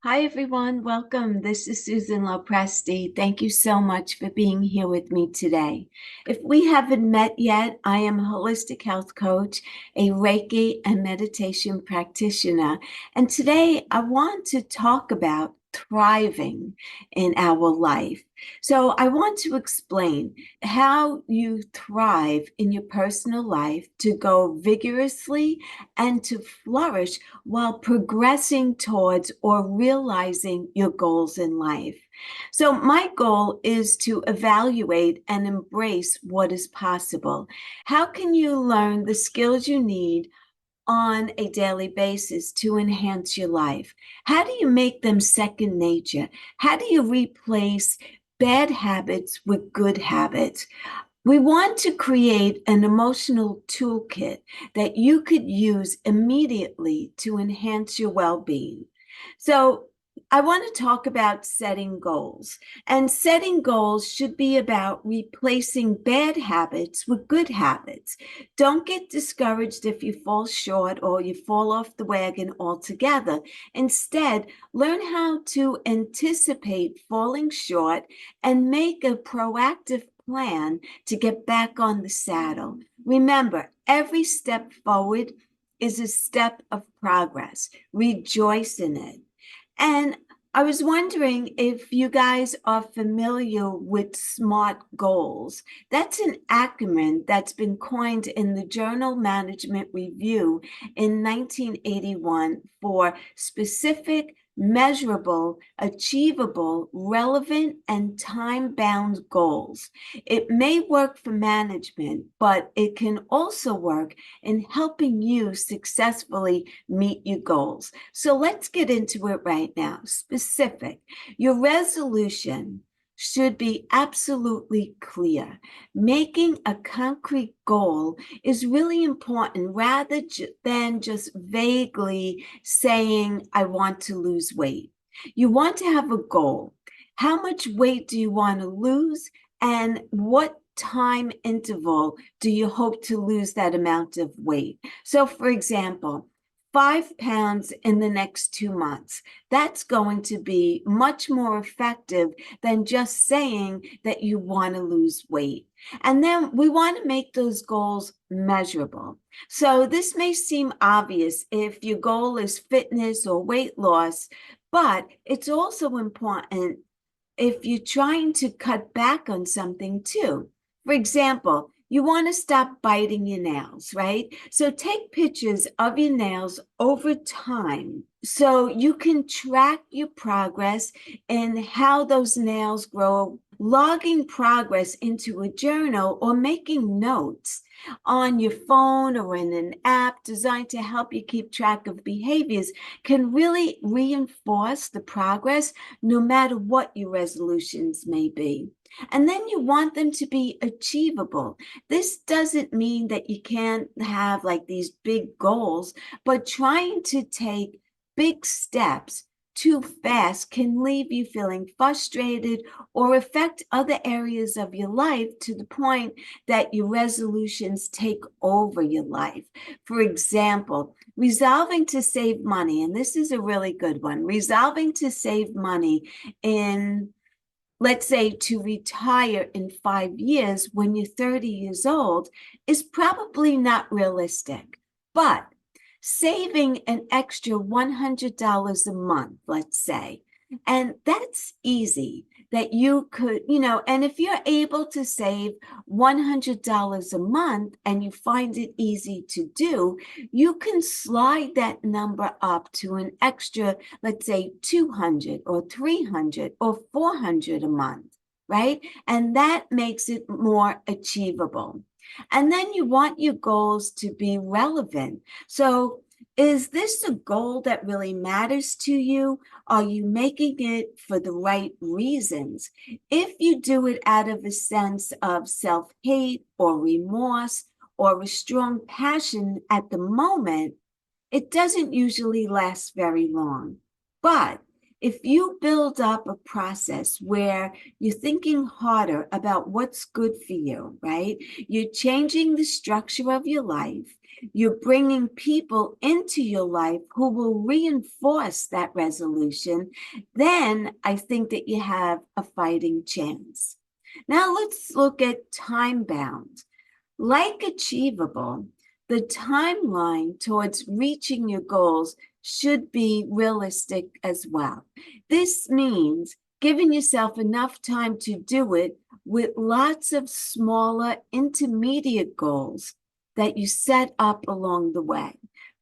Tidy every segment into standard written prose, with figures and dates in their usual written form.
Hi, everyone. Welcome. This is Susan LoPresti. Thank you so much for being here with me today. If we haven't met yet, I am a holistic health coach, a Reiki and meditation practitioner. And today I want to talk about thriving in our life. So I want to explain how you thrive in your personal life to go vigorously and to flourish while progressing towards or realizing your goals in life. So, my goal is to evaluate and embrace what is possible. How can you learn the skills you need on a daily basis to enhance your life? How do you make them second nature? How do you replace bad habits with good habits? We want to create an emotional toolkit that you could use immediately to enhance your well-being. So, I want to talk about setting goals. And setting goals should be about replacing bad habits with good habits. Don't get discouraged if you fall short or you fall off the wagon altogether. Instead, learn how to anticipate falling short and make a proactive plan to get back on the saddle. Remember, every step forward is a step of progress. Rejoice in it. And I was wondering if you guys are familiar with SMART goals. That's an acronym that's been coined in the Journal Management Review in 1981 for specific, measurable, achievable, relevant, and time-bound goals. It may work for management, but it can also work in helping you successfully meet your goals. So let's get into it right now. Specific. Your resolution should be absolutely clear. Making a concrete goal is really important rather than just vaguely saying, I want to lose weight. You want to have a goal. How much weight do you want to lose? And what time interval do you hope to lose that amount of weight? So, for example, 5 pounds in the next 2 months. That's going to be much more effective than just saying that you want to lose weight. And then we want to make those goals measurable. So this may seem obvious if your goal is fitness or weight loss, but it's also important if you're trying to cut back on something too. For example, you want to stop biting your nails, right? So take pictures of your nails over time so you can track your progress and how those nails grow. Logging progress into a journal or making notes on your phone or in an app designed to help you keep track of behaviors can really reinforce the progress no matter what your resolutions may be. And then you want them to be achievable. This doesn't mean that you can't have like these big goals, but trying to take big steps too fast can leave you feeling frustrated or affect other areas of your life to the point that your resolutions take over your life. For example, resolving to save money, and this is a really good one, resolving to save money in, let's say, to retire in 5 years when you're 30 years old is probably not realistic. But saving an extra $100 a month, let's say, and that's easy that you could, and if you're able to save $100 a month and you find it easy to do, you can slide that number up to an extra, let's say 200 or 300 or 400 a month, right? And that makes it more achievable. And then you want your goals to be relevant. So is this a goal that really matters to you? Are you making it for the right reasons? If you do it out of a sense of self-hate or remorse or a strong passion at the moment, it doesn't usually last very long. But if you build up a process where you're thinking harder about what's good for you, right? You're changing the structure of your life. You're bringing people into your life who will reinforce that resolution. Then I think that you have a fighting chance. Now let's look at time bound. Like achievable, the timeline towards reaching your goals should be realistic as well. This means giving yourself enough time to do it with lots of smaller intermediate goals that you set up along the way.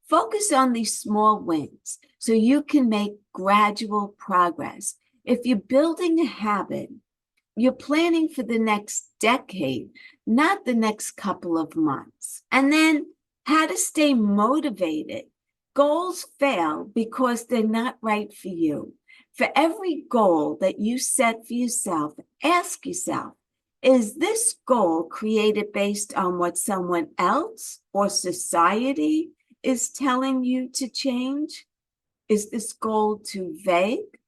Focus on these small wins so you can make gradual progress. If you're building a habit, you're planning for the next decade, not the next couple of months. And then how to stay motivated. Goals fail because they're not right for you. For every goal that you set for yourself, ask yourself, is this goal created based on what someone else or society is telling you to change? Is this goal too vague?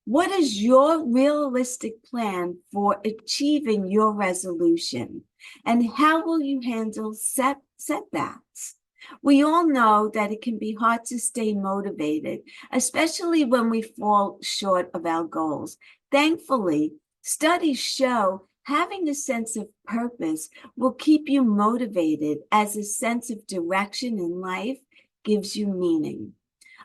What is your realistic plan for achieving your resolution? And how will you handle setbacks? We all know that it can be hard to stay motivated, especially when we fall short of our goals. Thankfully, studies show having a sense of purpose will keep you motivated, as a sense of direction in life gives you meaning.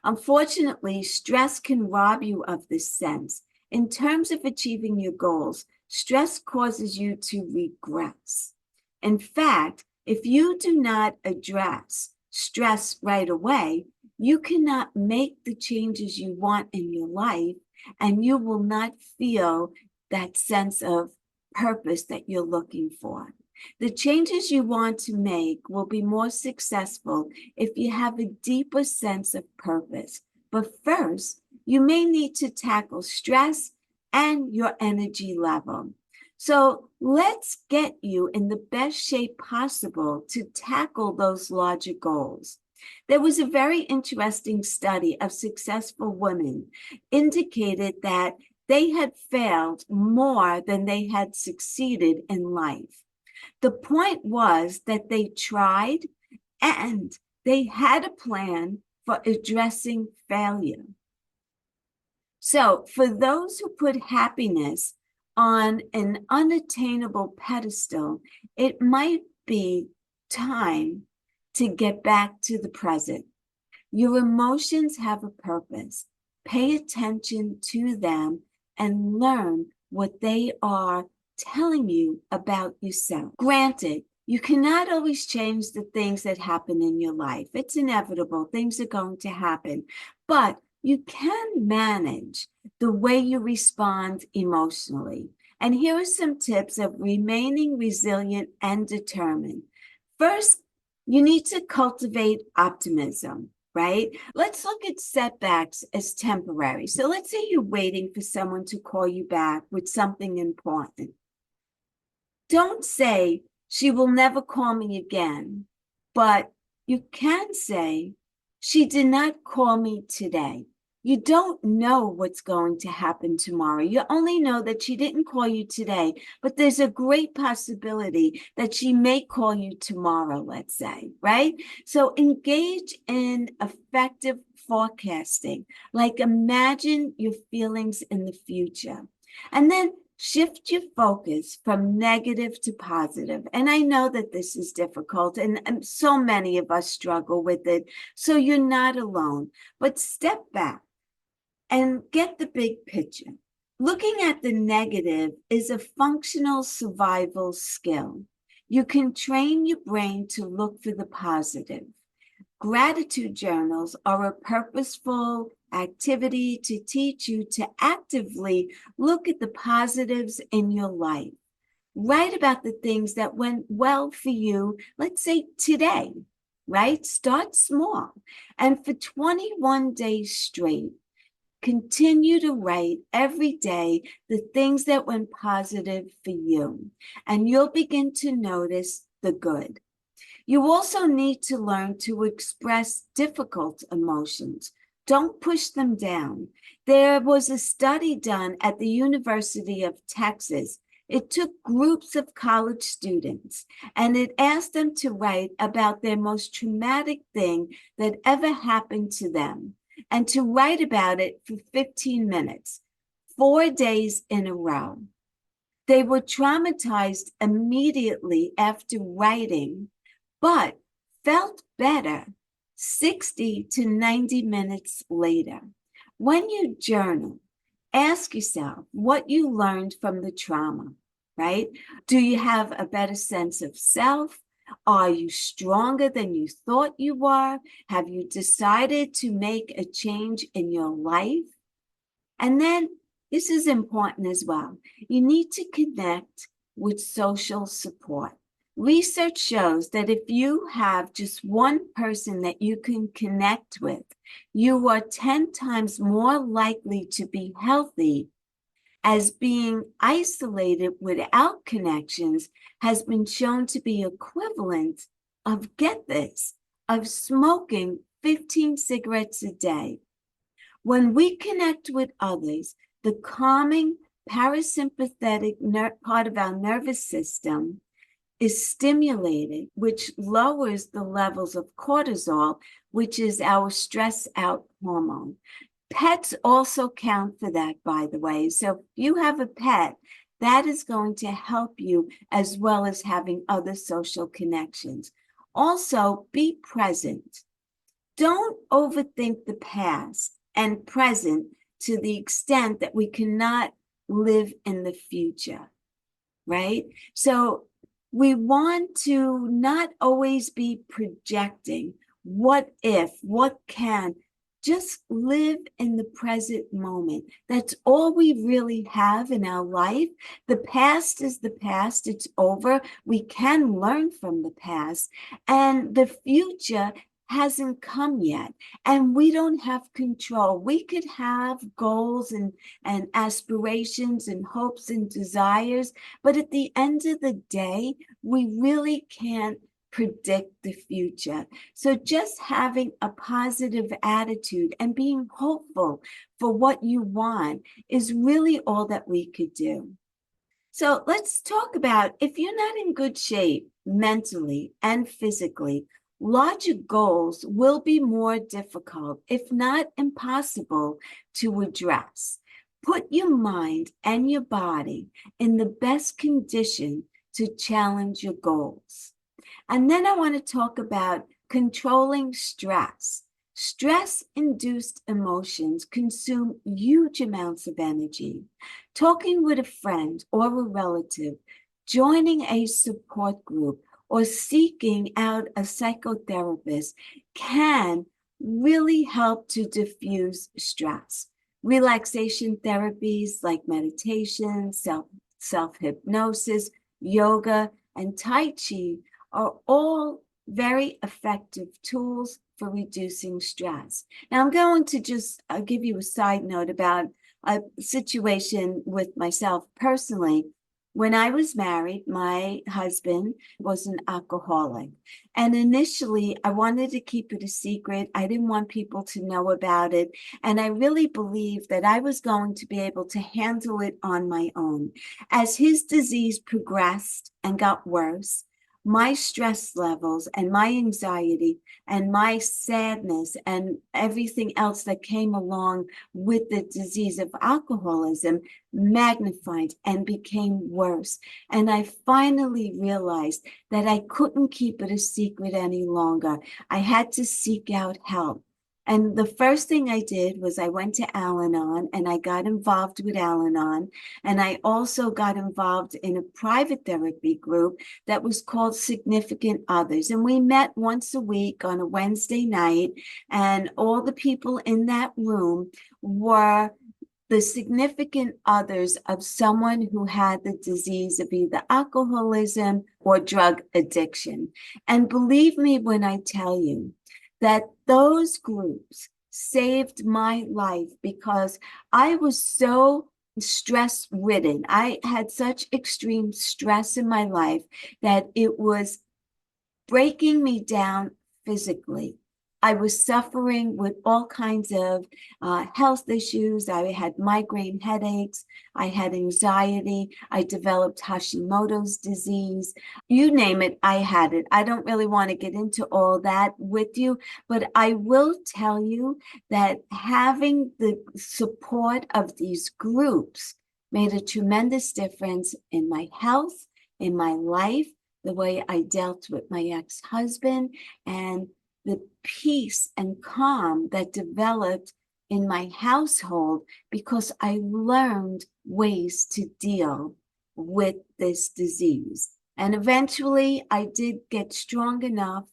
Unfortunately, stress can rob you of this sense. In terms of achieving your goals, stress causes you to regress. In fact, if you do not address stress right away, you cannot make the changes you want in your life, and you will not feel that sense of purpose that you're looking for. The changes you want to make will be more successful if you have a deeper sense of purpose. But first, you may need to tackle stress and your energy level. So let's get you in the best shape possible to tackle those larger goals. There was a very interesting study of successful women indicated that they had failed more than they had succeeded in life. The point was that they tried and they had a plan for addressing failure. So for those who put happiness on an unattainable pedestal, it might be time to get back to the present. Your emotions have a purpose. Pay attention to them and learn what they are telling you about yourself. Granted, you cannot always change the things that happen in your life. It's inevitable. Things are going to happen. But you can manage the way you respond emotionally. And here are some tips of remaining resilient and determined. First, you need to cultivate optimism, right? Let's look at setbacks as temporary. So let's say you're waiting for someone to call you back with something important. Don't say, she will never call me again, but you can say, she did not call me today. You don't know what's going to happen tomorrow. You only know that she didn't call you today, but there's a great possibility that she may call you tomorrow, let's say, right? So engage in effective forecasting, like imagine your feelings in the future. And then shift your focus from negative to positive. And I know that this is difficult, and so many of us struggle with it. So you're not alone, but step back and get the big picture. Looking at the negative is a functional survival skill. You can train your brain to look for the positive. Gratitude journals are a purposeful activity to teach you to actively look at the positives in your life. Write about the things that went well for you, let's say today, right? Start small. And for 21 days straight, continue to write every day the things that went positive for you, and you'll begin to notice the good. You also need to learn to express difficult emotions. Don't push them down. There was a study done at the University of Texas It took groups of college students and it asked them to write about their most traumatic thing that ever happened to them and to write about it for 15 minutes, 4 days in a row. They were traumatized immediately after writing, but felt better 60 to 90 minutes later. When you journal, ask yourself what you learned from the trauma, right? Do you have a better sense of self? Are you stronger than you thought you were? Have you decided to make a change in your life? And then this is important as well. You need to connect with social support. Research shows that if you have just one person that you can connect with, you are 10 times more likely to be healthy, as being isolated without connections has been shown to be equivalent of, get this, of smoking 15 cigarettes a day. When we connect with others, the calming parasympathetic part of our nervous system is stimulated, which lowers the levels of cortisol, which is our stress out hormone. Pets also count for that, by the way. So if you have a pet, that is going to help you as well as having other social connections. Also, be present. Don't overthink the past and present to the extent that we cannot live in the future, right? So we want to not always be projecting what if, what can, just live in the present moment. That's all we really have in our life. The past is the past, it's over. We can learn from the past, and the future hasn't come yet, and we don't have control. We could have goals and aspirations and hopes and desires, but at the end of the day, we really can't predict the future. So just having a positive attitude and being hopeful for what you want is really all that we could do. So let's talk about, if you're not in good shape mentally and physically, larger goals will be more difficult, if not impossible, to address. Put your mind and your body in the best condition to challenge your goals. And then I want to talk about controlling stress. Stress-induced emotions consume huge amounts of energy. Talking with a friend or a relative, joining a support group, or seeking out a psychotherapist can really help to diffuse stress. Relaxation therapies like meditation, self-hypnosis, yoga, and Tai Chi are all very effective tools for reducing stress. Now, I'm going to just give you a side note about a situation with myself personally. When I was married, my husband was an alcoholic. And initially, I wanted to keep it a secret. I didn't want people to know about it. And I really believed that I was going to be able to handle it on my own. As his disease progressed and got worse, my stress levels and my anxiety and my sadness and everything else that came along with the disease of alcoholism magnified and became worse. And I finally realized that I couldn't keep it a secret any longer. I had to seek out help. And the first thing I did was I went to Al-Anon and I got involved with Al-Anon. And I also got involved in a private therapy group that was called Significant Others. And we met once a week on a Wednesday night. And all the people in that room were the significant others of someone who had the disease of either alcoholism or drug addiction. And believe me when I tell you that those groups saved my life, because I was so stress ridden. I had such extreme stress in my life that it was breaking me down physically. I was suffering with all kinds of health issues. I had migraine headaches. I had anxiety. I developed Hashimoto's disease. You name it, I had it. I don't really want to get into all that with you, but I will tell you that having the support of these groups made a tremendous difference in my health, in my life, the way I dealt with my ex-husband, and the peace and calm that developed in my household because I learned ways to deal with this disease. And eventually I did get strong enough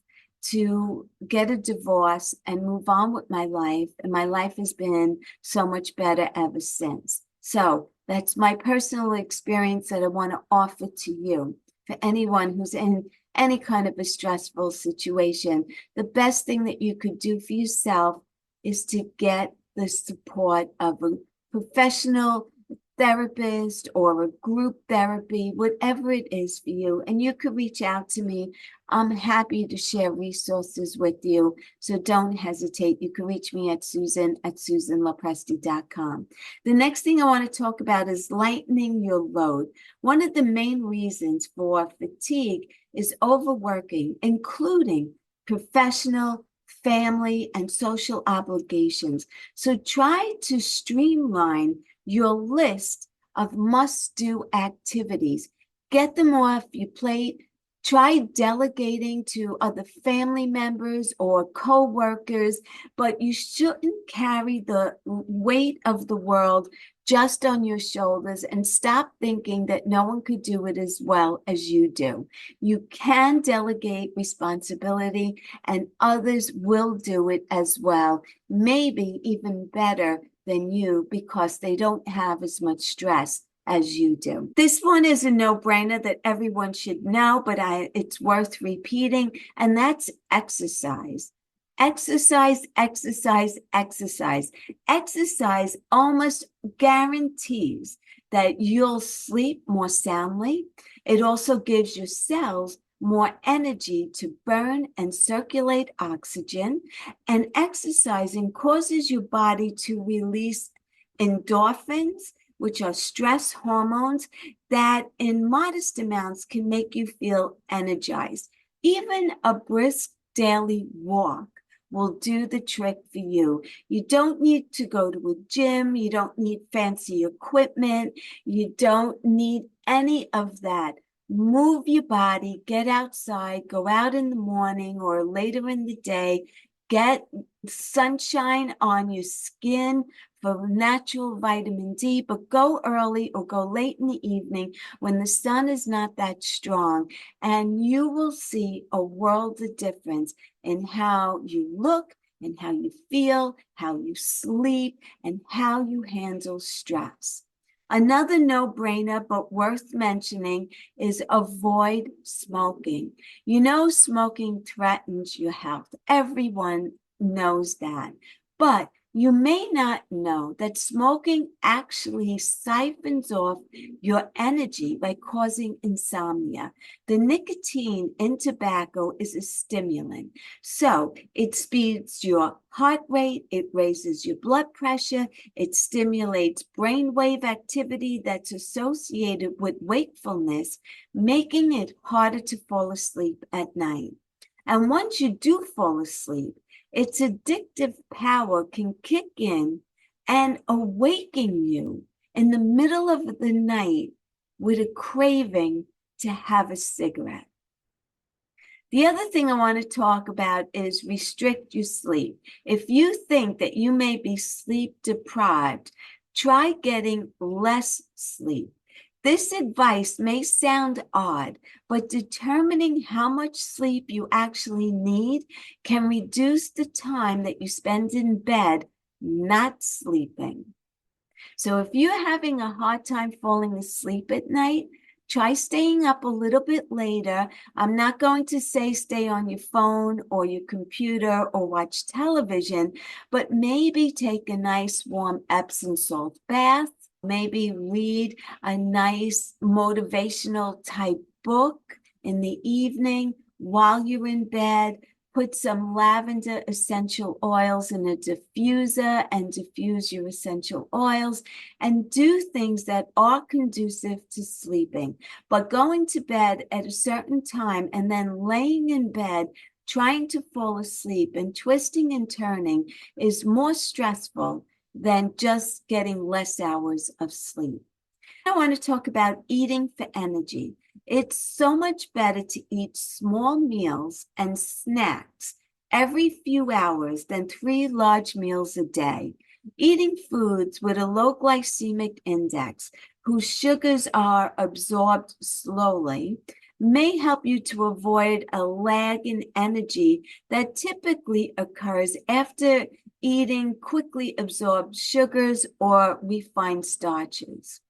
to get a divorce and move on with my life. And my life has been so much better ever since. So that's my personal experience that I want to offer to you. For anyone who's in any kind of a stressful situation, the best thing that you could do for yourself is to get the support of a professional therapist or a group therapy, whatever it is for you. And you could reach out to me. I'm happy to share resources with you. So don't hesitate. You can reach me at susan@susanlopresti.com. The next thing I want to talk about is lightening your load. One of the main reasons for fatigue is overworking, including professional, family, and social obligations. So try to streamline your list of must-do activities. Get them off your plate. Try delegating to other family members or co-workers, but you shouldn't carry the weight of the world just on your shoulders and stop thinking that no one could do it as well as you do. You can delegate responsibility and others will do it as well, maybe even better than you because they don't have as much stress as you do. This one is a no-brainer that everyone should know, but it's worth repeating, and that's exercise. Exercise, exercise, exercise. Exercise almost guarantees that you'll sleep more soundly. It also gives your cells more energy to burn and circulate oxygen. And exercising causes your body to release endorphins, which are stress hormones that in modest amounts can make you feel energized. Even a brisk daily walk will do the trick for you. You don't need to go to a gym. You don't need fancy equipment. You don't need any of that. Move your body, get outside, go out in the morning or later in the day, get sunshine on your skin for natural vitamin D, but go early or go late in the evening when the sun is not that strong, and you will see a world of difference in how you look and how you feel, how you sleep, and how you handle stress. Another no-brainer, but worth mentioning, is avoid smoking. You know, smoking threatens your health. Everyone knows that. But you may not know that smoking actually siphons off your energy by causing insomnia. The nicotine in tobacco is a stimulant. So it speeds your heart rate, it raises your blood pressure, it stimulates brainwave activity that's associated with wakefulness, making it harder to fall asleep at night. And once you do fall asleep, its addictive power can kick in and awaken you in the middle of the night with a craving to have a cigarette. The other thing I want to talk about is restrict your sleep. If you think that you may be sleep deprived, try getting less sleep. This advice may sound odd, but determining how much sleep you actually need can reduce the time that you spend in bed not sleeping. So if you're having a hard time falling asleep at night, try staying up a little bit later. I'm not going to say stay on your phone or your computer or watch television, but maybe take a nice warm Epsom salt bath. Maybe read a nice motivational type book in the evening while you're in bed. put some lavender essential oils in a diffuser and diffuse your essential oils, and do things that are conducive to sleeping. But going to bed at a certain time and then laying in bed trying to fall asleep and twisting and turning is more stressful than just getting less hours of sleep. I want to talk about eating for energy. It's so much better to eat small meals and snacks every few hours than 3 large meals a day. Eating foods with a low glycemic index, whose sugars are absorbed slowly, may help you to avoid a lag in energy that typically occurs after eating quickly absorbed sugars or refined starches.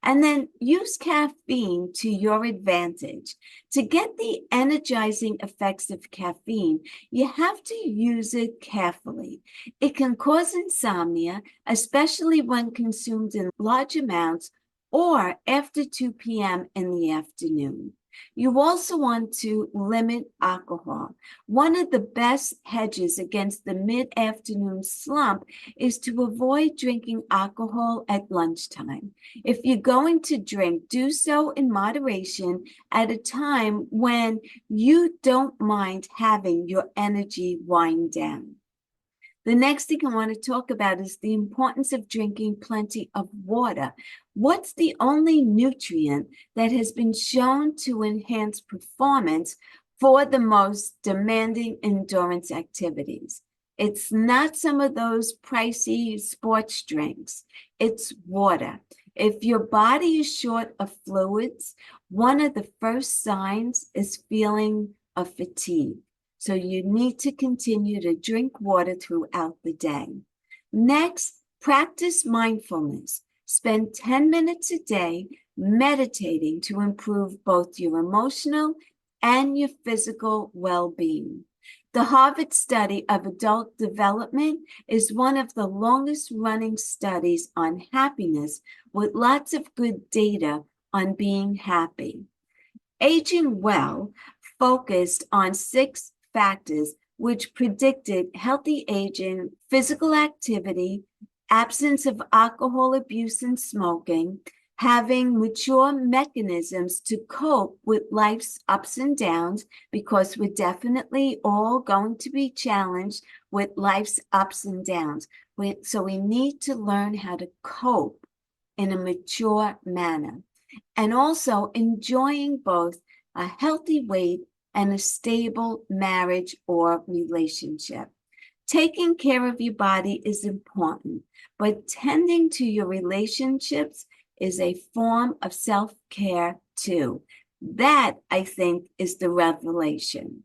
And then use caffeine to your advantage. To get the energizing effects of caffeine, you have to use it carefully. It can cause insomnia, especially when consumed in large amounts or after 2 p.m. in the afternoon. You also want to limit alcohol. One of the best hedges against the mid-afternoon slump is to avoid drinking alcohol at lunchtime. If you're going to drink, do so in moderation at a time when you don't mind having your energy wind down. The next thing I want to talk about is the importance of drinking plenty of water. What's the only nutrient that has been shown to enhance performance for the most demanding endurance activities? It's not some of those pricey sports drinks. It's water. If your body is short of fluids, one of the first signs is feeling of fatigue. So you need to continue to drink water throughout the day. Next, practice mindfulness. Spend 10 minutes a day meditating to improve both your emotional and your physical well-being. The Harvard study of adult development is one of the longest running studies on happiness, with lots of good data on being happy. Aging Well focused on 6 factors which predicted healthy aging: physical activity, absence of alcohol abuse and smoking, having mature mechanisms to cope with life's ups and downs, because we're definitely all going to be challenged with life's ups and downs. So we need to learn how to cope in a mature manner, and also enjoying both a healthy weight and a stable marriage or relationship. Taking care of your body is important, but tending to your relationships is a form of self-care too. That, I think, is the revelation.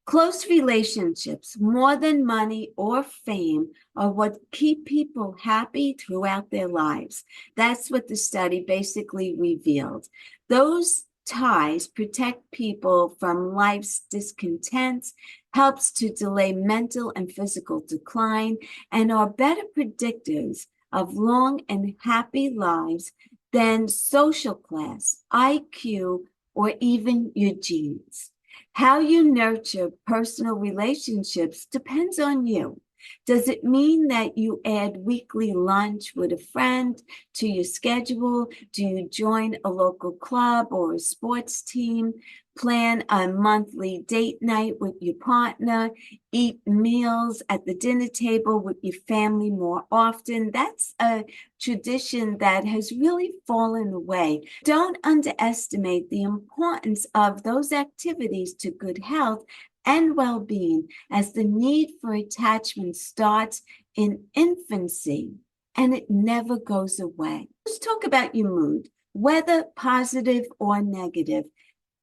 Close relationships, more than money or fame, are what keep people happy throughout their lives. That's what the study basically revealed. Those ties protect people from life's discontents, helps to delay mental and physical decline, and are better predictors of long and happy lives than social class, IQ, or even your genes. How you nurture personal relationships depends on you. Does it mean that you add weekly lunch with a friend to your schedule? Do you join a local club or a sports team? Plan a monthly date night with your partner? Eat meals at the dinner table with your family more often? That's a tradition that has really fallen away. Don't underestimate the importance of those activities to good health and well-being, as the need for attachment starts in infancy and it never goes away. Let's talk about your mood. Whether positive or negative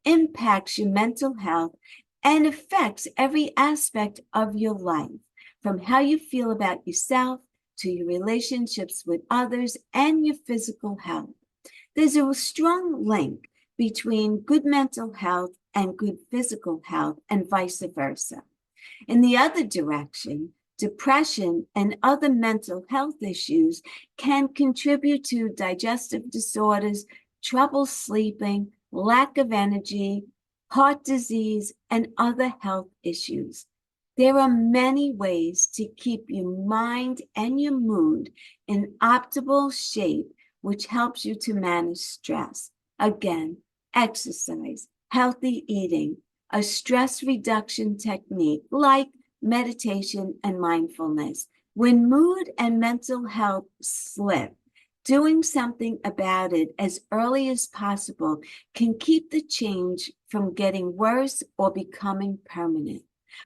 impacts your mental health and affects every aspect of your life, from how you feel about yourself to your relationships with others and your physical health. There's a strong link between good mental health and good physical health, and vice versa. In the other direction, depression and other mental health issues can contribute to digestive disorders, trouble sleeping, lack of energy, heart disease, and other health issues. There are many ways to keep your mind and your mood in optimal shape, which helps you to manage stress. Again, exercise, healthy eating, a stress reduction technique like meditation and mindfulness. When mood and mental health slip, doing something about it as early as possible can keep the change from getting worse or becoming permanent.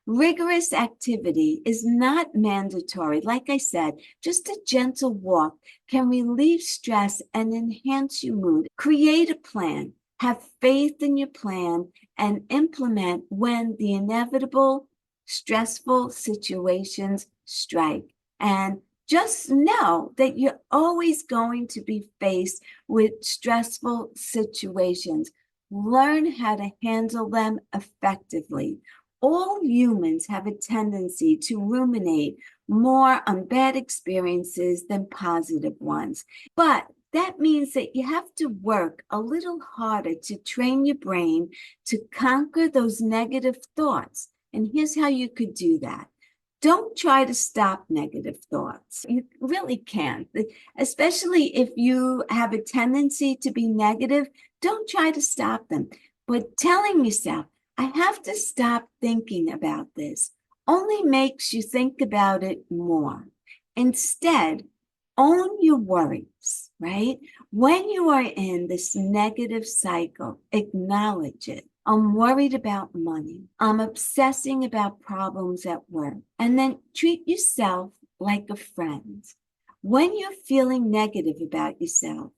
Rigorous activity is not mandatory. Like I said, just a gentle walk can relieve stress and enhance your mood. Create a plan, have faith in your plan, and implement when the inevitable stressful situations strike. And just know that you're always going to be faced with stressful situations. Learn how to handle them effectively. All humans have a tendency to ruminate more on bad experiences than positive ones. But that means that you have to work a little harder to train your brain to conquer those negative thoughts. And here's how you could do that. Don't try to stop negative thoughts. You really can't, especially if you have a tendency to be negative. Don't try to stop them. But telling yourself, I have to stop thinking about this, only makes you think about it more. Instead, own your worries, right? When you are in this negative cycle, acknowledge it. I'm worried about money. I'm obsessing about problems at work. And then treat yourself like a friend. When you're feeling negative about yourself,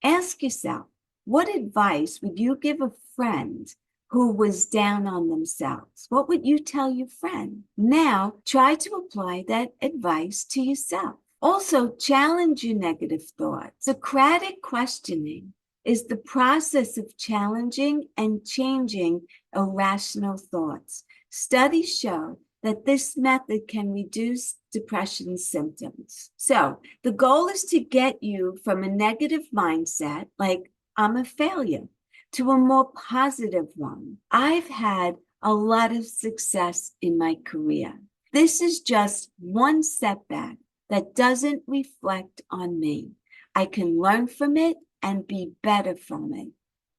ask yourself, what advice would you give a friend who was down on themselves? What would you tell your friend? Now, try to apply that advice to yourself. Also, challenge your negative thoughts. Socratic questioning is the process of challenging and changing irrational thoughts. Studies show that this method can reduce depression symptoms. So the goal is to get you from a negative mindset, like I'm a failure, to a more positive one. I've had a lot of success in my career. This is just one setback that doesn't reflect on me. I can learn from it and be better from it.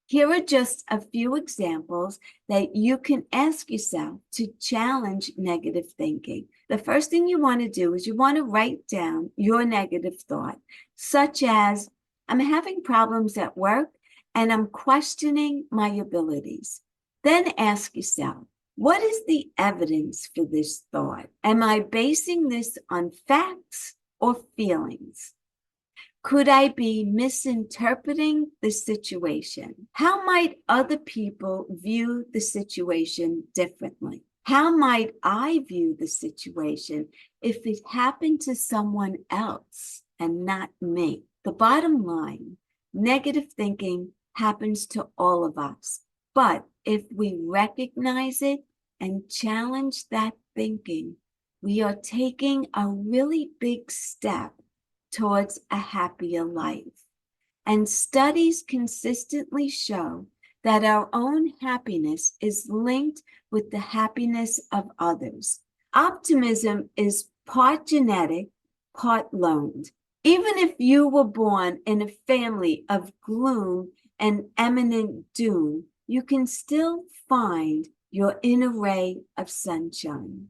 Here are just a few examples that you can ask yourself to challenge negative thinking. The first thing you want to do is you want to write down your negative thought, such as, I'm having problems at work and I'm questioning my abilities. Then ask yourself, what is the evidence for this thought? Am I basing this on facts or feelings? Could I be misinterpreting the situation? How might other people view the situation differently? How might I view the situation if it happened to someone else and not me? The bottom line, negative thinking happens to all of us. But if we recognize it and challenge that thinking, we are taking a really big step towards a happier life. And studies consistently show that our own happiness is linked with the happiness of others. Optimism is part genetic, part learned. Even if you were born in a family of gloom and imminent doom, you can still find your inner ray of sunshine.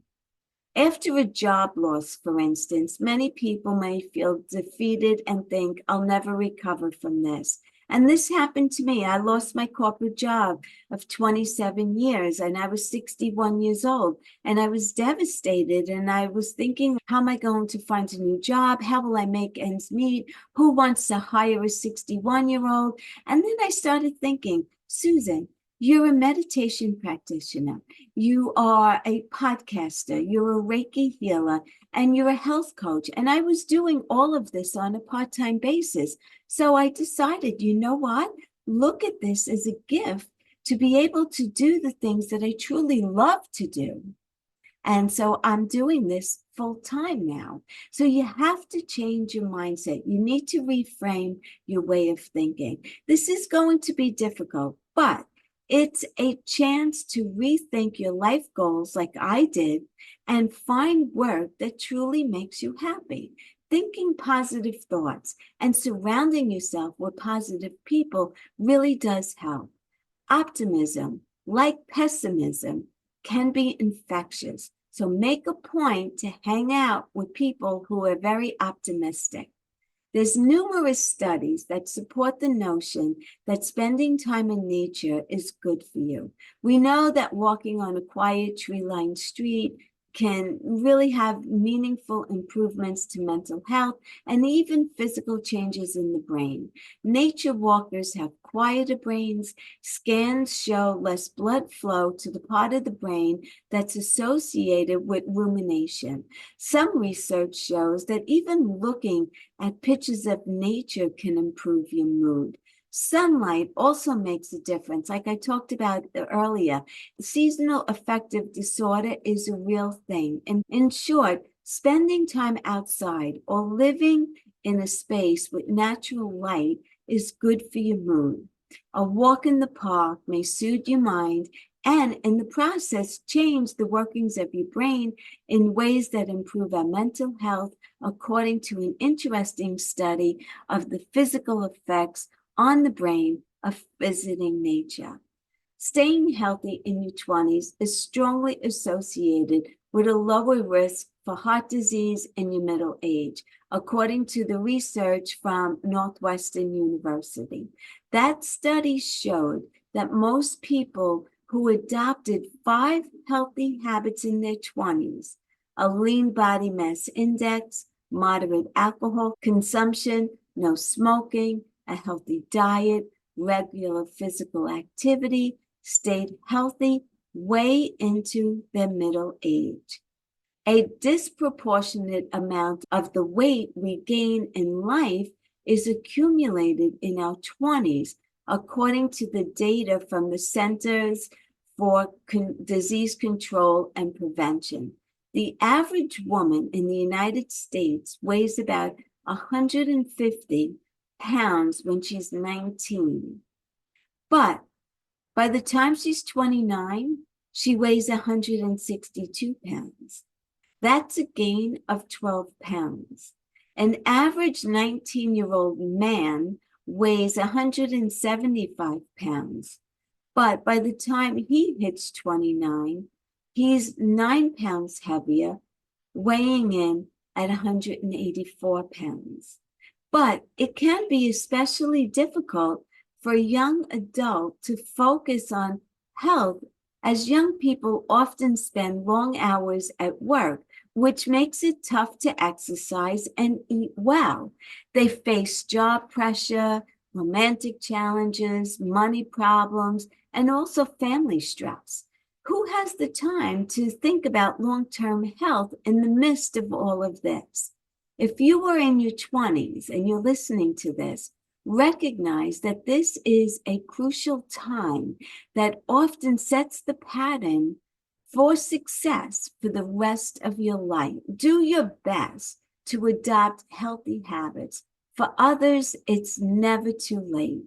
After a job loss, for instance, many people may feel defeated and think, I'll never recover from this. And this happened to me. I lost my corporate job of 27 years and I was 61 years old and I was devastated. And I was thinking, how am I going to find a new job? How will I make ends meet? Who wants to hire a 61-year-old? And then I started thinking, Susan, you're a meditation practitioner. You are a podcaster. You're a Reiki healer and you're a health coach. And I was doing all of this on a part-time basis. So I decided, you know what? Look at this as a gift to be able to do the things that I truly love to do. And so I'm doing this full time now. So you have to change your mindset. You need to reframe your way of thinking. This is going to be difficult, but It's a chance to rethink your life goals like I did and find work that truly makes you happy. Thinking positive thoughts and surrounding yourself with positive people really does help. Optimism, like pessimism, can be infectious. So make a point to hang out with people who are very optimistic. There's numerous studies that support the notion that spending time in nature is good for you. We know that walking on a quiet tree-lined street can really have meaningful improvements to mental health and even physical changes in the brain. Nature walkers have quieter brains. Scans show less blood flow to the part of the brain that's associated with rumination. Some research shows that even looking at pictures of nature can improve your mood. Sunlight also makes a difference. Like I talked about earlier, seasonal affective disorder is a real thing. And in short, spending time outside or living in a space with natural light is good for your mood. A walk in the park may soothe your mind and in the process change the workings of your brain in ways that improve our mental health, according to an interesting study of the physical effects on the brain of visiting nature. Staying healthy in your 20s is strongly associated with a lower risk for heart disease in your middle age, according to the research from Northwestern University. That study showed that most people who adopted 5 healthy habits in their 20s, a lean body mass index, moderate alcohol consumption, no smoking, a healthy diet, regular physical activity, stayed healthy way into their middle age. A disproportionate amount of the weight we gain in life is accumulated in our 20s, according to the data from the Centers for Disease Control and Prevention. The average woman in the United States weighs about 150 pounds when she's 19. But by the time she's 29, she weighs 162 pounds. That's a gain of 12 pounds. An average 19-year-old man weighs 175 pounds. But by the time he hits 29, he's 9 pounds heavier, weighing in at 184 pounds. But it can be especially difficult for a young adult to focus on health, as young people often spend long hours at work, which makes it tough to exercise and eat well. They face job pressure, romantic challenges, money problems, and also family stress. Who has the time to think about long-term health in the midst of all of this? If you are in your 20s and you're listening to this, recognize that this is a crucial time that often sets the pattern for success for the rest of your life. Do your best to adopt healthy habits. For others, it's never too late.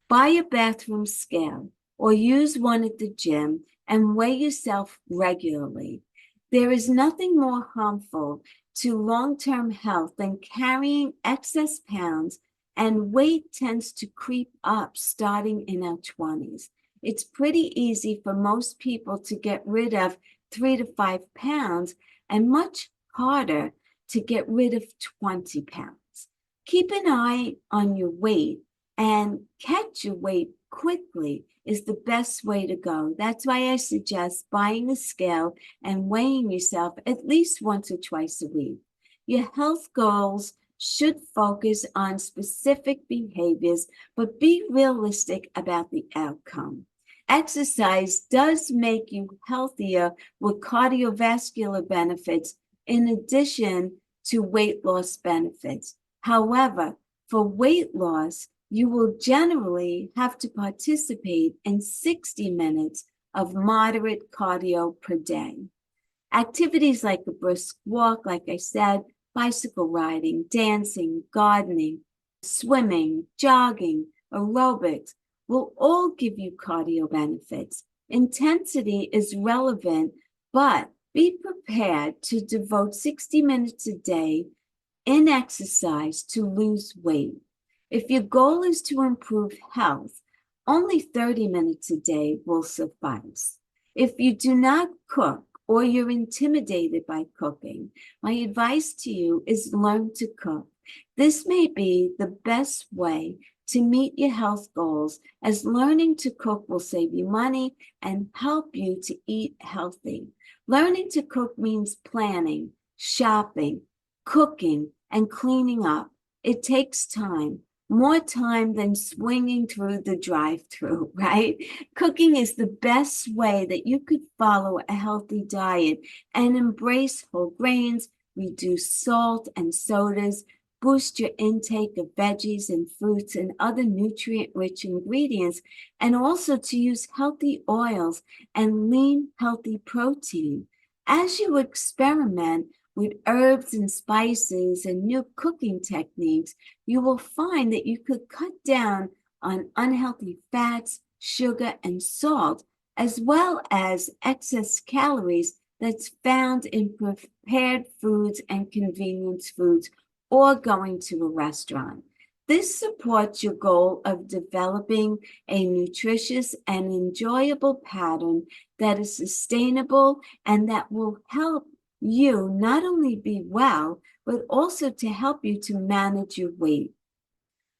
Buy a bathroom scale or use one at the gym and weigh yourself regularly. There is nothing more harmful to long-term health than carrying excess pounds, and weight tends to creep up starting in our 20s. It's pretty easy for most people to get rid of 3 to 5 pounds and much harder to get rid of 20 pounds. Keep an eye on your weight and catch your weight quickly is the best way to go. That's why I suggest buying a scale and weighing yourself at least once or twice a week. Your health goals should focus on specific behaviors, but be realistic about the outcome. Exercise does make you healthier with cardiovascular benefits in addition to weight loss benefits. However, for weight loss, you will generally have to participate in 60 minutes of moderate cardio per day. Activities like a brisk walk, like I said, bicycle riding, dancing, gardening, swimming, jogging, aerobics will all give you cardio benefits. Intensity is relevant, but be prepared to devote 60 minutes a day in exercise to lose weight. If your goal is to improve health, only 30 minutes a day will suffice. If you do not cook or you're intimidated by cooking, my advice to you is learn to cook. This may be the best way to meet your health goals, as learning to cook will save you money and help you to eat healthy. Learning to cook means planning, shopping, cooking, and cleaning up. It takes time, more time than swinging through the drive-thru, right? Cooking is the best way that you could follow a healthy diet and embrace whole grains, reduce salt and sodas, boost your intake of veggies and fruits and other nutrient-rich ingredients, and also to use healthy oils and lean, healthy protein. As you experiment with herbs and spices and new cooking techniques, you will find that you could cut down on unhealthy fats, sugar, and salt, as well as excess calories that's found in prepared foods and convenience foods or going to a restaurant. This supports your goal of developing a nutritious and enjoyable pattern that is sustainable and that will help you not only be well, but also to help you to manage your weight.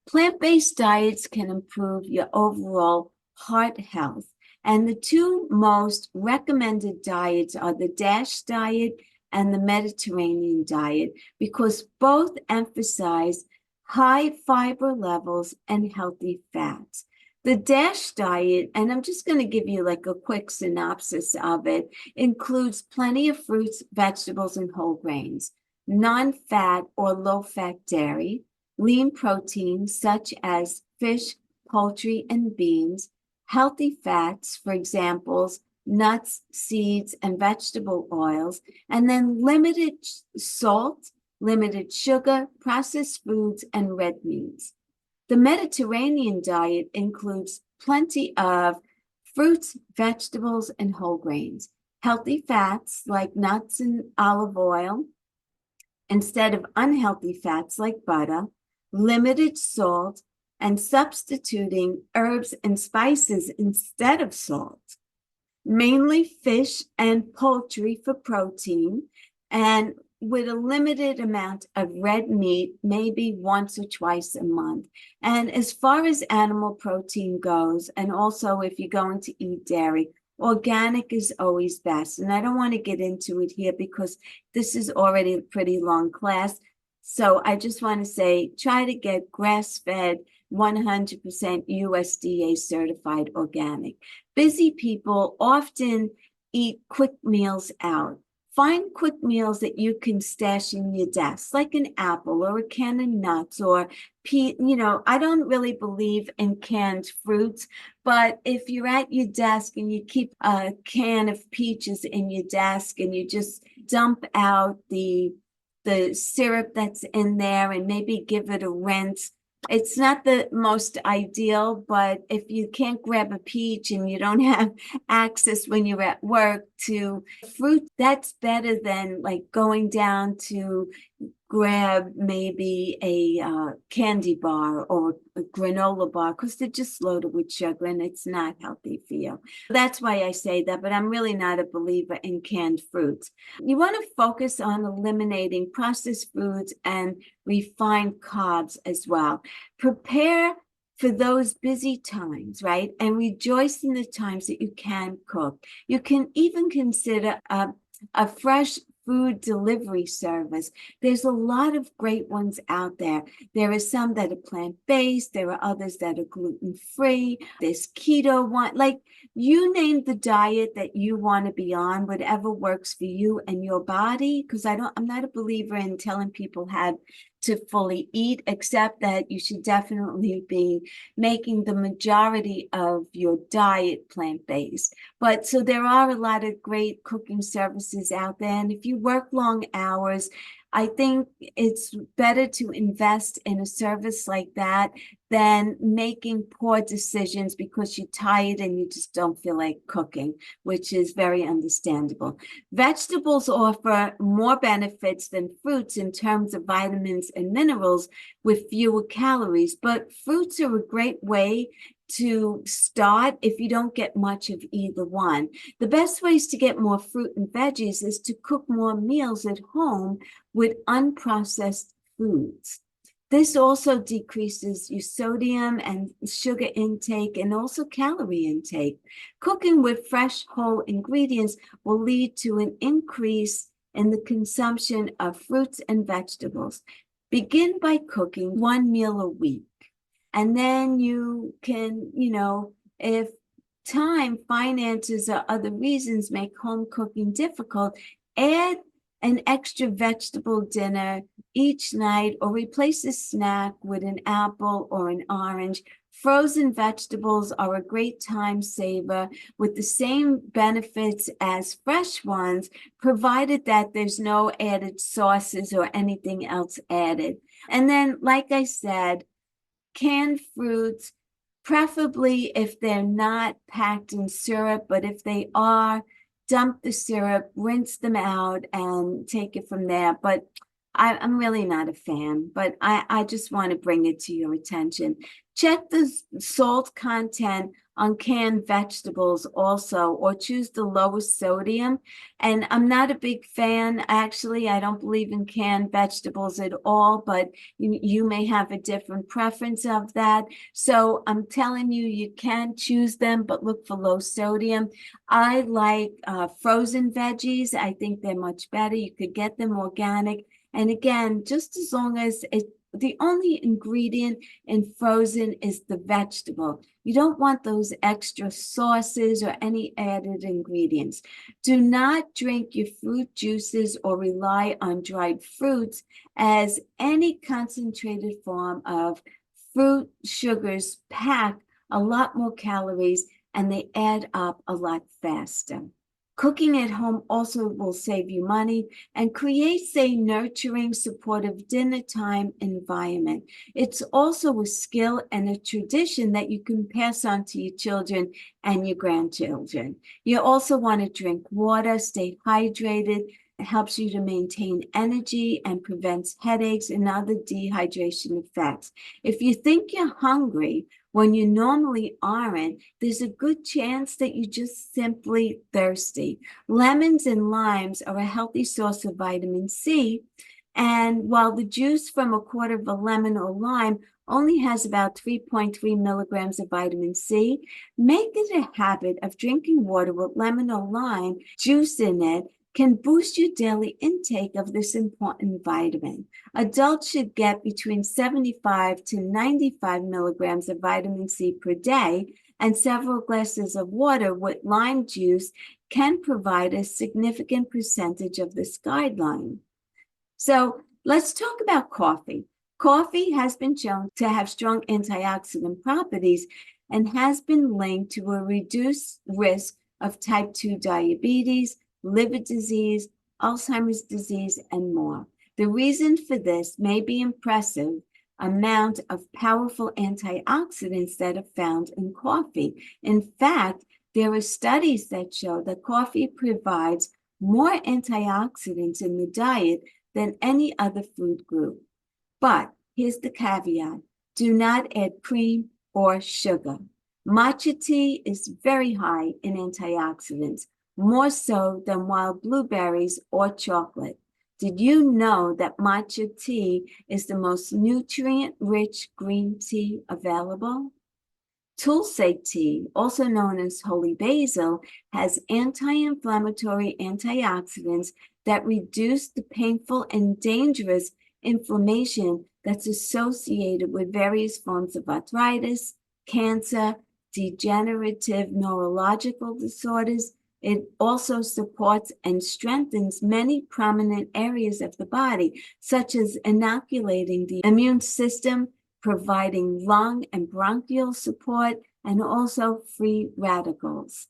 Plant-based diets can improve your overall heart health. And the two most recommended diets are the DASH diet and the Mediterranean diet, because both emphasize high fiber levels and healthy fats. The DASH diet, and I'm just going to give you like a quick synopsis of it, includes plenty of fruits, vegetables, and whole grains, non-fat or low-fat dairy, lean proteins such as fish, poultry, and beans, healthy fats, for examples, nuts, seeds, and vegetable oils, and then limited salt, limited sugar, processed foods, and red meats. The Mediterranean diet includes plenty of fruits, vegetables, and whole grains, healthy fats like nuts and olive oil instead of unhealthy fats like butter, limited salt, and substituting herbs and spices instead of salt. Mainly fish and poultry for protein, and with a limited amount of red meat, maybe once or twice a month. And as far as animal protein goes, and also if you're going to eat dairy, organic is always best. And I don't want to get into it here because this is already a pretty long class. So I just want to say, try to get grass-fed, 100% USDA certified organic. Busy people often eat quick meals out. Find quick meals that you can stash in your desk, like an apple or a can of nuts or I don't really believe in canned fruits, but if you're at your desk and you keep a can of peaches in your desk and you just dump out the syrup that's in there and maybe give it a rinse. It's not the most ideal, but if you can't grab a peach and you don't have access when you're at work to fruit, that's better than like going down to grab maybe a candy bar or a granola bar, because they're just loaded with sugar and it's not healthy for you. That's why I say that, but I'm really not a believer in canned fruits. You want to focus on eliminating processed foods and refined carbs as well. Prepare for those busy times, right? And rejoice in the times that you can cook. You can even consider a fresh food delivery service. There's a lot of great ones out there. There are some that are plant-based. There are others that are gluten-free. There's keto one. Like, you name the diet that you want to be on, whatever works for you and your body. Because I'm not a believer in telling people how to fully eat, except that you should definitely be making the majority of your diet plant-based. But so there are a lot of great cooking services out there. And if you work long hours, I think it's better to invest in a service like that than making poor decisions because you're tired and you just don't feel like cooking, which is very understandable. Vegetables offer more benefits than fruits in terms of vitamins and minerals with fewer calories, but fruits are a great way to start if you don't get much of either one. The best ways to get more fruit and veggies is to cook more meals at home with unprocessed foods. This also decreases your sodium and sugar intake and also calorie intake. Cooking with fresh whole ingredients will lead to an increase in the consumption of fruits and vegetables. Begin by cooking one meal a week. And then you can, if time, finances, or other reasons make home cooking difficult, add an extra vegetable dinner each night or replace a snack with an apple or an orange. Frozen vegetables are a great time saver with the same benefits as fresh ones, provided that there's no added sauces or anything else added. And then, like I said, canned fruits, preferably if they're not packed in syrup, but if they are, dump the syrup, rinse them out, and take it from there. But I'm really not a fan, but I just want to bring it to your attention. Check the salt content on canned vegetables also, or choose the lowest sodium. And I'm not a big fan, actually. I don't believe in canned vegetables at all, but you may have a different preference of that. So I'm telling you, you can choose them, but look for low sodium. I like frozen veggies. I think they're much better. You could get them organic. And again, just as long as the only ingredient in frozen is the vegetable. You don't want those extra sauces or any added ingredients. Do not drink your fruit juices or rely on dried fruits, as any concentrated form of fruit sugars pack a lot more calories and they add up a lot faster. Cooking at home also will save you money and creates a nurturing, supportive dinner time environment. It's also a skill and a tradition that you can pass on to your children and your grandchildren. You also want to drink water, stay hydrated. It helps you to maintain energy and prevents headaches and other dehydration effects. If you think you're hungry when you normally aren't, there's a good chance that you're just simply thirsty. Lemons and limes are a healthy source of vitamin C, and while the juice from a quarter of a lemon or lime only has about 3.3 milligrams of vitamin C, make it a habit of drinking water with lemon or lime juice in it can boost your daily intake of this important vitamin. Adults should get between 75 to 95 milligrams of vitamin C per day, and several glasses of water with lime juice can provide a significant percentage of this guideline. So let's talk about coffee. Coffee has been shown to have strong antioxidant properties and has been linked to a reduced risk of type 2 diabetes, liver disease, Alzheimer's disease, and more. The reason for this may be impressive amount of powerful antioxidants that are found in coffee. In fact, there are studies that show that coffee provides more antioxidants in the diet than any other food group. But here's the caveat: do not add cream or sugar. Matcha tea is very high in antioxidants, more so than wild blueberries or chocolate. Did you know that matcha tea is the most nutrient-rich green tea available? Tulsi tea, also known as holy basil, has anti-inflammatory antioxidants that reduce the painful and dangerous inflammation that's associated with various forms of arthritis, cancer, degenerative neurological disorders. It also supports and strengthens many prominent areas of the body, such as inoculating the immune system, providing lung and bronchial support, and also free radicals.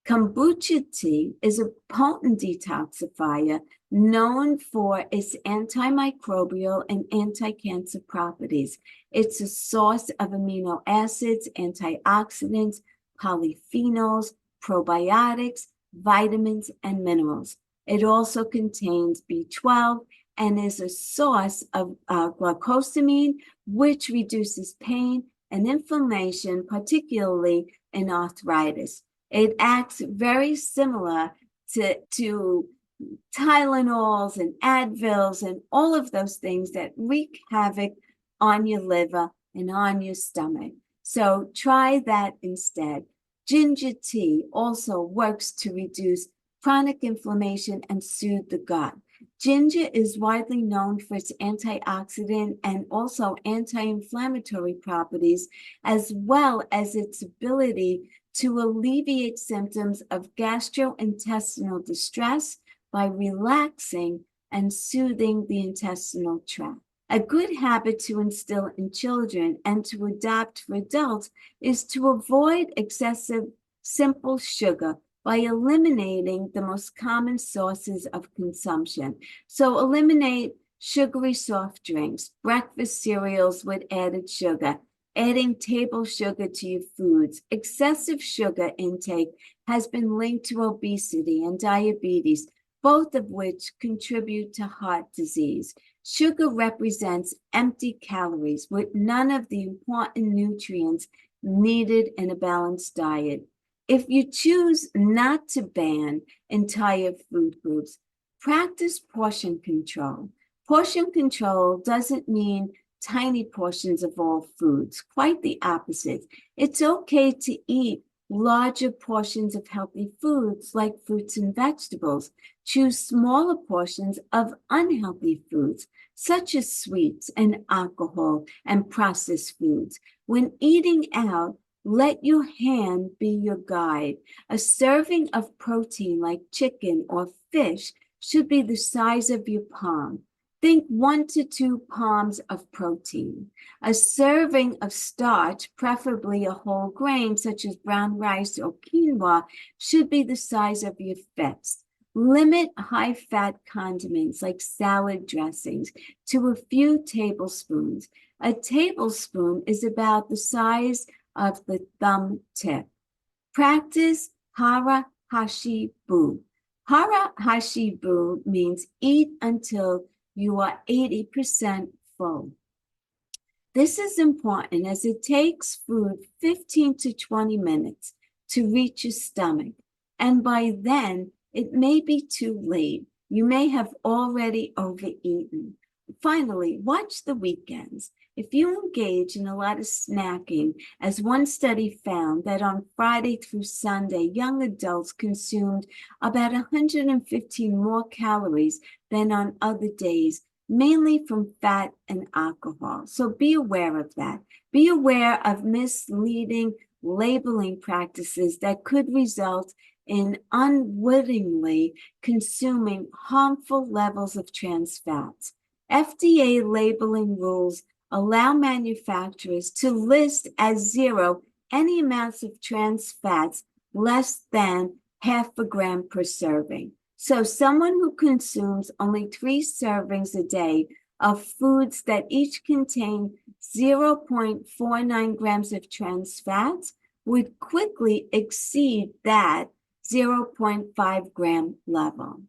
Kombucha tea is a potent detoxifier known for its antimicrobial and anti-cancer properties. It's a source of amino acids, antioxidants, polyphenols, probiotics, vitamins, and minerals. It also contains B12 and is a source of glucosamine, which reduces pain and inflammation, particularly in arthritis. It acts very similar to Tylenols and Advils and all of those things that wreak havoc on your liver and on your stomach. So try that instead. Ginger tea also works to reduce chronic inflammation and soothe the gut. Ginger is widely known for its antioxidant and also anti-inflammatory properties, as well as its ability to alleviate symptoms of gastrointestinal distress by relaxing and soothing the intestinal tract. A good habit to instill in children and to adopt for adults is to avoid excessive simple sugar by eliminating the most common sources of consumption. So eliminate sugary soft drinks, breakfast cereals with added sugar, adding table sugar to your foods. Excessive sugar intake has been linked to obesity and diabetes, both of which contribute to heart disease. Sugar represents empty calories with none of the important nutrients needed in a balanced diet. If you choose not to ban entire food groups, practice portion control. Portion control doesn't mean tiny portions of all foods, quite the opposite. It's okay to eat larger portions of healthy foods like fruits and vegetables. Choose smaller portions of unhealthy foods, such as sweets and alcohol and processed foods. When eating out, let your hand be your guide. A serving of protein like chicken or fish should be the size of your palm. Think 1 to 2 palms of protein. A serving of starch, preferably a whole grain such as brown rice or quinoa, should be the size of your fist. Limit high-fat condiments like salad dressings to a few tablespoons. A tablespoon is about the size of the thumb tip. Practice hara hashi bu. Hara hashi bu means eat until you are 80% full. This is important as it takes food 15 to 20 minutes to reach your stomach, and by then it may be too late. You may have already overeaten. Finally, watch the weekends. If you engage in a lot of snacking, as one study found that on Friday through Sunday, young adults consumed about 115 more calories than on other days, mainly from fat and alcohol. So be aware of that. Be aware of misleading labeling practices that could result in unwittingly consuming harmful levels of trans fats. FDA labeling rules allow manufacturers to list as zero any amounts of trans fats less than half a gram per serving. So someone who consumes only 3 servings a day of foods that each contain 0.49 grams of trans fats would quickly exceed that 0.5 gram level.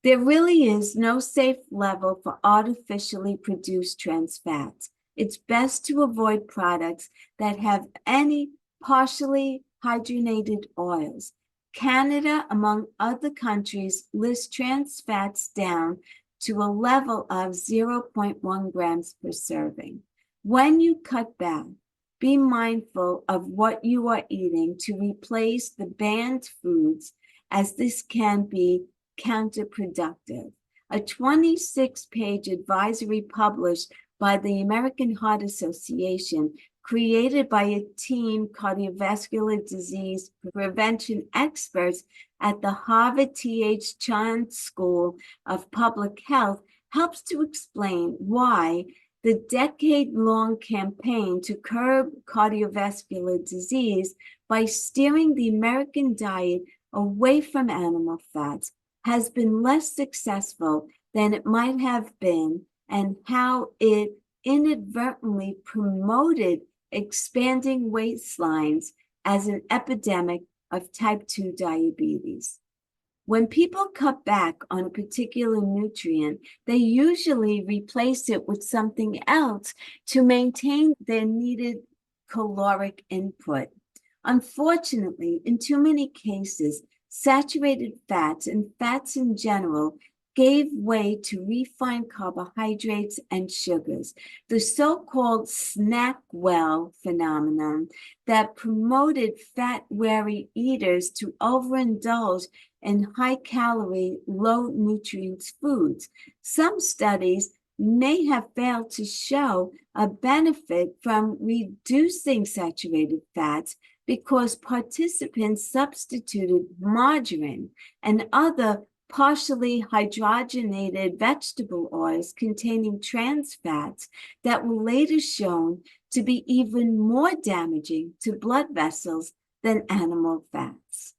There really is no safe level for artificially produced trans fats. It's best to avoid products that have any partially hydrogenated oils. Canada, among other countries, lists trans fats down to a level of 0.1 grams per serving. When you cut back, be mindful of what you are eating to replace the banned foods, as this can be counterproductive. A 26-page advisory published by the American Heart Association, created by a team cardiovascular disease prevention experts at the Harvard T.H. Chan School of Public Health, helps to explain why the decade-long campaign to curb cardiovascular disease by steering the American diet away from animal fats has been less successful than it might have been, and how it inadvertently promoted expanding waistlines as an epidemic of type 2 diabetes. When people cut back on a particular nutrient, they usually replace it with something else to maintain their needed caloric input. Unfortunately, in too many cases, saturated fats and fats in general gave way to refined carbohydrates and sugars, the so-called snack well phenomenon that promoted fat-weary eaters to overindulge in high-calorie, low-nutrients foods. Some studies may have failed to show a benefit from reducing saturated fats because participants substituted margarine and other partially hydrogenated vegetable oils containing trans fats that were later shown to be even more damaging to blood vessels than animal fats.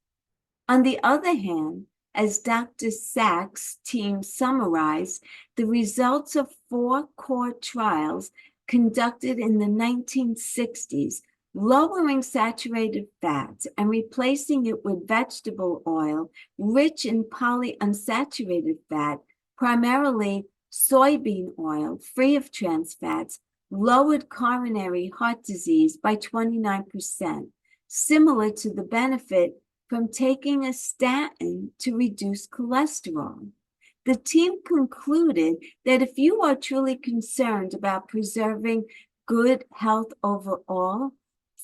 On the other hand, as Dr. Sachs' team summarized the results of 4 core trials conducted in the 1960s, lowering saturated fats and replacing it with vegetable oil rich in polyunsaturated fat, primarily soybean oil, free of trans fats, lowered coronary heart disease by 29%, similar to the benefit from taking a statin to reduce cholesterol. The team concluded that if you are truly concerned about preserving good health overall,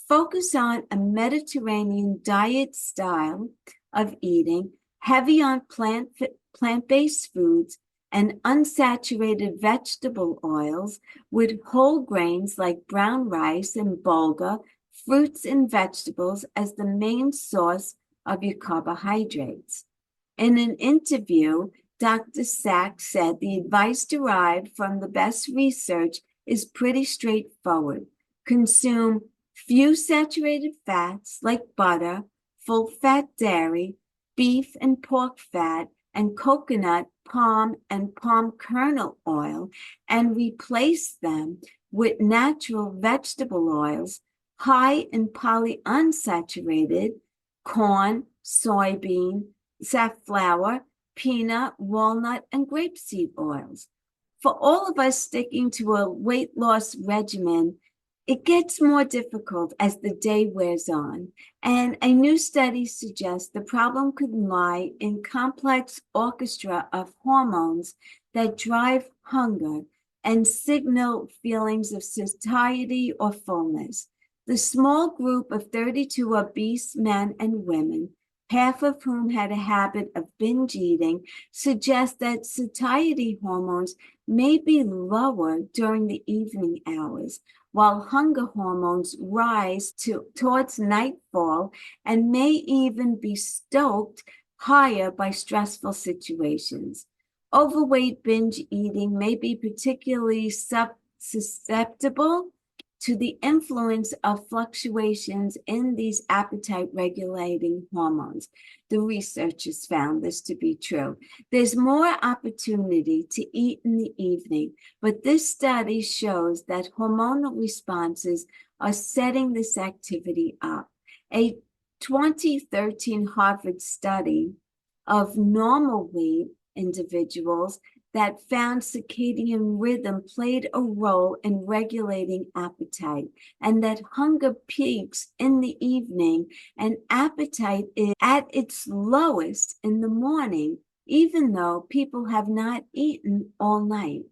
focus on a Mediterranean diet style of eating, heavy on plant-based foods and unsaturated vegetable oils, with whole grains like brown rice and bulgur, fruits and vegetables as the main source of your carbohydrates. In an interview, Dr. Sachs said the advice derived from the best research is pretty straightforward. Consume few saturated fats like butter, full-fat dairy, beef and pork fat, and coconut, palm, and palm kernel oil, and replace them with natural vegetable oils high in polyunsaturated corn, soybean, safflower, peanut, walnut, and grapeseed oils. For all of us sticking to a weight loss regimen, it gets more difficult as the day wears on, and a new study suggests the problem could lie in complex orchestra of hormones that drive hunger and signal feelings of satiety or fullness. The small group of 32 obese men and women, half of whom had a habit of binge eating, suggests that satiety hormones may be lower during the evening hours, while hunger hormones rise towards nightfall and may even be stoked higher by stressful situations. Overweight binge eating may be particularly susceptible to the influence of fluctuations in these appetite-regulating hormones. The researchers found this to be true. There's more opportunity to eat in the evening, but this study shows that hormonal responses are setting this activity up. A 2013 Harvard study of normal weight individuals that found circadian rhythm played a role in regulating appetite, and that hunger peaks in the evening and appetite is at its lowest in the morning, even though people have not eaten all night.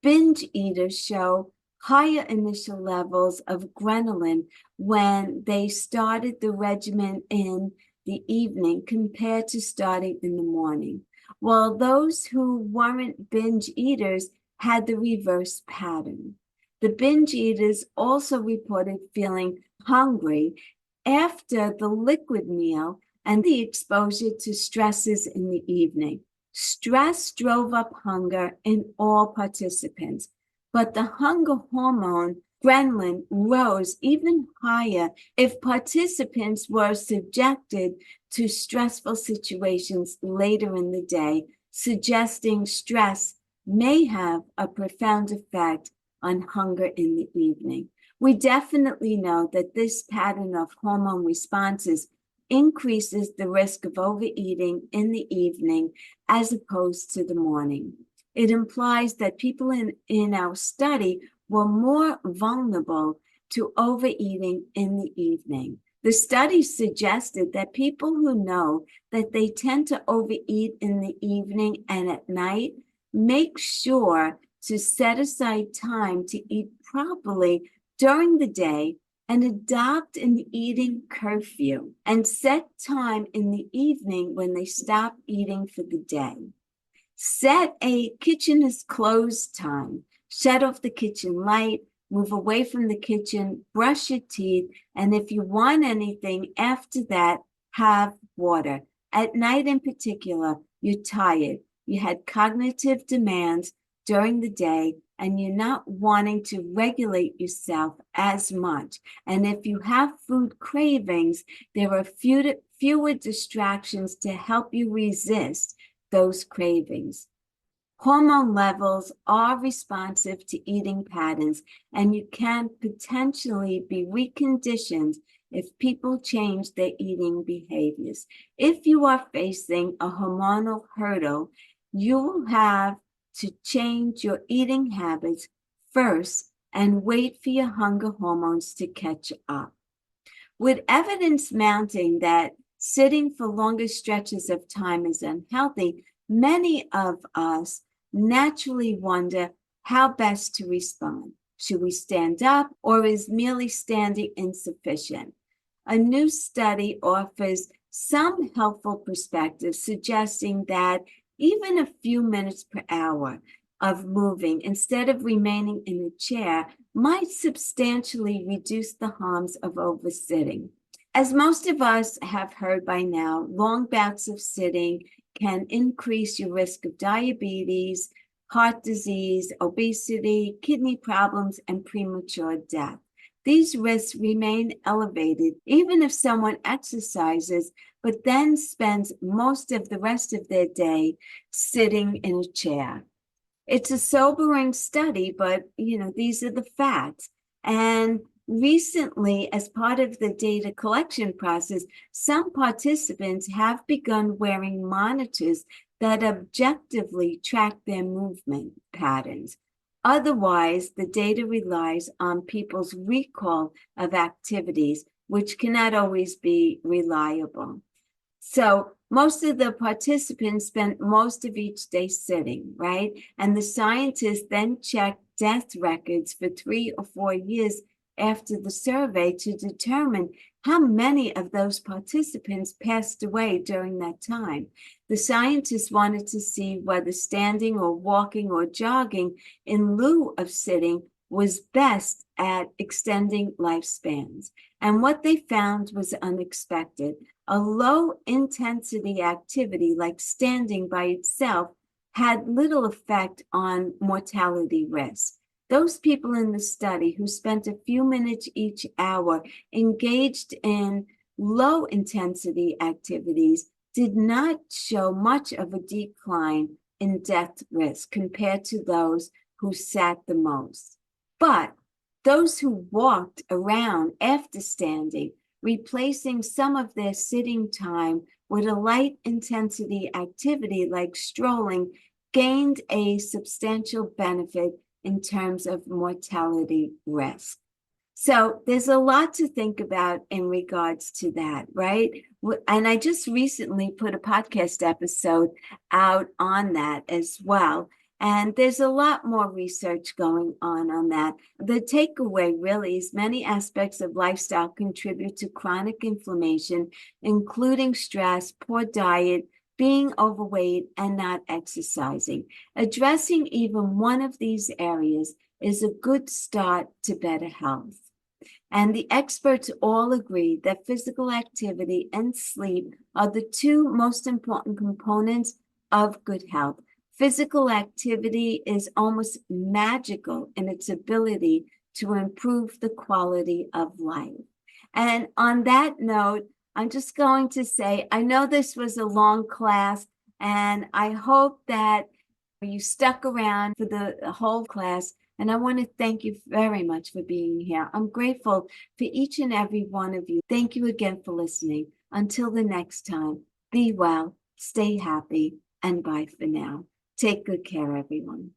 Binge eaters show higher initial levels of ghrelin when they started the regimen in the evening compared to starting in the morning, while those who weren't binge eaters had the reverse pattern. The binge eaters also reported feeling hungry after the liquid meal and the exposure to stresses in the evening. Stress drove up hunger in all participants. But the hunger hormone, ghrelin, rose even higher if participants were subjected to stressful situations later in the day, suggesting stress may have a profound effect on hunger in the evening. We definitely know that this pattern of hormone responses increases the risk of overeating in the evening as opposed to the morning. It implies that people in our study were more vulnerable to overeating in the evening. The study suggested that people who know that they tend to overeat in the evening and at night make sure to set aside time to eat properly during the day and adopt an eating curfew and set time in the evening when they stop eating for the day. Set a kitchen is closed time. Shut off the kitchen light, move away from the kitchen, brush your teeth, and if you want anything after that, have water. At night in particular, you're tired. You had cognitive demands during the day, and you're not wanting to regulate yourself as much. And if you have food cravings, there are fewer distractions to help you resist those cravings. Hormone levels are responsive to eating patterns, and you can potentially be reconditioned if people change their eating behaviors. If you are facing a hormonal hurdle, you will have to change your eating habits first and wait for your hunger hormones to catch up. With evidence mounting that sitting for longer stretches of time is unhealthy, many of us naturally wonder how best to respond. Should we stand up, or is merely standing insufficient? A new study offers some helpful perspectives, suggesting that even a few minutes per hour of moving instead of remaining in a chair might substantially reduce the harms of oversitting. As most of us have heard by now, long bouts of sitting can increase your risk of diabetes, heart disease, obesity, kidney problems, and premature death. These risks remain elevated even if someone exercises, but then spends most of the rest of their day sitting in a chair. It's a sobering study, but these are the facts. And recently, as part of the data collection process, some participants have begun wearing monitors that objectively track their movement patterns. Otherwise, the data relies on people's recall of activities, which cannot always be reliable. So most of the participants spent most of each day sitting, right? And the scientists then checked death records for 3 or 4 years after the survey to determine how many of those participants passed away during that time. The scientists wanted to see whether standing or walking or jogging in lieu of sitting was best at extending lifespans. And what they found was unexpected. A low-intensity activity like standing by itself had little effect on mortality risk. Those people in the study who spent a few minutes each hour engaged in low-intensity activities did not show much of a decline in death risk compared to those who sat the most. But those who walked around after standing, replacing some of their sitting time with a light intensity activity like strolling, gained a substantial benefit in terms of mortality risk. So there's a lot to think about in regards to that, right? And I just recently put a podcast episode out on that as well. And there's a lot more research going on that. The takeaway really is many aspects of lifestyle contribute to chronic inflammation, including stress, poor diet, being overweight, and not exercising. Addressing even one of these areas is a good start to better health. And the experts all agree that physical activity and sleep are the two most important components of good health. Physical activity is almost magical in its ability to improve the quality of life. And on that note, I'm just going to say, I know this was a long class, and I hope that you stuck around for the whole class. And I want to thank you very much for being here. I'm grateful for each and every one of you. Thank you again for listening. Until the next time, be well, stay happy, and bye for now. Take good care, everyone.